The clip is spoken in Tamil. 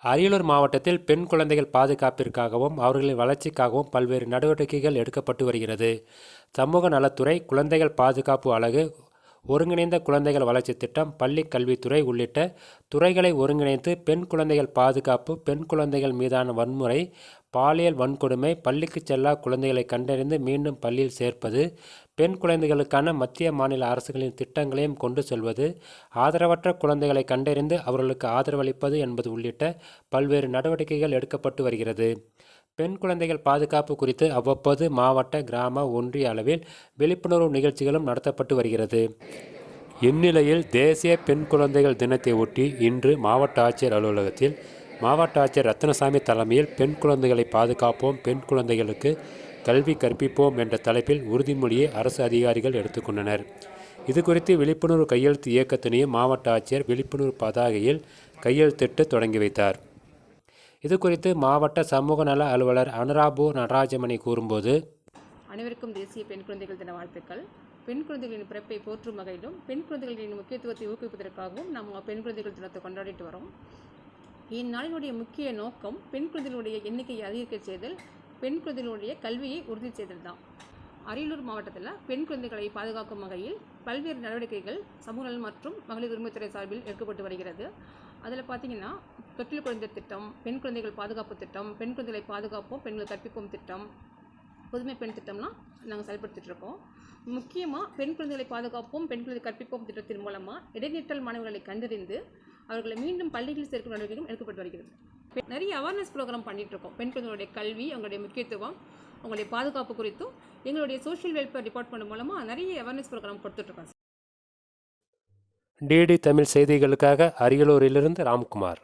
அரியலூர் மாவட்டத்தில் பெண் குழந்தைகள் பாதுகாப்பிற்காகவும் அவர்களின் வளர்ச்சிக்காகவும் பல்வேறு நடவடிக்கைகள் எடுக்கப்பட்டு வருகிறது. சமூக நலத்துறை, குழந்தைகள் பாதுகாப்பு அலகு, ஒருங்கிணைந்த குழந்தைகள் வளர்ச்சி திட்டம், பள்ளி கல்வித்துறை உள்ளிட்ட துறைகளை ஒருங்கிணைத்து பெண் குழந்தைகள் பாதுகாப்பு, பெண் குழந்தைகள் மீதான வன்முறை, பாலியல் வன்கொடுமை, பள்ளிக்கு செல்லா குழந்தைகளை கண்டறிந்து மீண்டும் பள்ளியில் சேர்ப்பது, பெண் குழந்தைகளுக்கான மத்திய மாநில அரசுகளின் திட்டங்களையும் கொண்டு செல்வது, ஆதரவற்ற குழந்தைகளை கண்டறிந்து அவர்களுக்கு ஆதரவளிப்பது என்பது உள்ளிட்ட பல்வேறு நடவடிக்கைகள் எடுக்கப்பட்டு வருகிறது. பெண் குழந்தைகள் பாதுகாப்பு குறித்து அவ்வப்போது மாவட்ட, கிராம, ஒன்றிய அளவில் விழிப்புணர்வு நிகழ்ச்சிகளும் நடத்தப்பட்டு வருகிறது. இந்நிலையில் தேசிய பெண் குழந்தைகள் தினத்தை ஒட்டி இன்று மாவட்ட ஆட்சியர் அலுவலகத்தில் மாவட்ட ஆட்சியர் ரத்னசாமி தலைமையில் பெண் குழந்தைகளை பாதுகாப்போம், பெண் குழந்தைகளுக்கு கல்வி கற்பிப்போம் என்ற தலைப்பில் உறுதிமொழியை அரசு அதிகாரிகள் எடுத்துக்கொண்டனர். இதுகுறித்து விழிப்புணர்வு கையெழுத்து இயக்கத்தினையும் மாவட்ட ஆட்சியர் விழிப்புணர்வு பதாகையில் கையெழுத்திட்டு தொடங்கி வைத்தார். இதுகுறித்து மாவட்ட சமூக நல அலுவலர் அனுராபு நடராஜமணி கூறும்போது, அனைவருக்கும் தேசிய பெண் குழந்தைகள் தின வாழ்த்துக்கள். பெண் குழந்தைகளின் பிறப்பை போற்றும் வகையிலும் பெண் குழந்தைகளின் முக்கியத்துவத்தை ஊக்குவிப்பதற்காகவும் நம்ம பெண் குழந்தைகள் தினத்தை கொண்டாடிட்டு வரோம். இந்நாளினுடைய முக்கிய நோக்கம் பெண் குழந்தைகளுடைய எண்ணிக்கையை அதிகரிக்க செய்தல், பெண் குழந்தைகளுடைய கல்வியை உறுதி செய்தல் தான். அரியலூர் மாவட்டத்தில் பெண் குழந்தைகளை பாதுகாக்கும் வகையில் பல்வேறு நடவடிக்கைகள் சமூக நலன் மற்றும் மகளிர் உரிமைத்துறை சார்பில் எடுக்கப்பட்டு வருகிறது. அதில் பார்த்திங்கன்னா தொட்டில் குழந்தை திட்டம், பெண் குழந்தைகள் பாதுகாப்பு திட்டம், பெண் குழந்தைகளை பாதுகாப்போம் பெண்களை கற்பிப்போம் திட்டம், புதுமை பெண் திட்டம்லாம் நாங்கள் செயல்படுத்திட்டு இருக்கோம். முக்கியமாக பெண் குழந்தைகளை பாதுகாப்போம் பெண் குழந்தை கற்பிப்போம் திட்டத்தின் மூலமாக இடைநிற்றல் மாணவர்களை கண்டறிந்து அவர்களை மீண்டும் பள்ளிகளில் சேர்க்கும் நடவடிக்கைகளும் எடுக்கப்பட்டு வருகிறது. நிறைய அவேர்னஸ் ப்ரோக்ராம் பண்ணிட்டு இருக்கோம். பெண் குழந்தைகளுடைய கல்வி, அவங்களுடைய முக்கியத்துவம், அவங்களுடைய பாதுகாப்பு குறித்தும் எங்களுடைய சோஷியல் வெல்ஃபேர் டிபார்ட்மெண்ட் மூலமாக நிறைய அவேர்னஸ் ப்ரோக்ராம் கொடுத்துட்ருக்கோம். டிடி தமிழ் செய்திகளுக்காக அரியலூரிலிருந்து ராம்குமார்.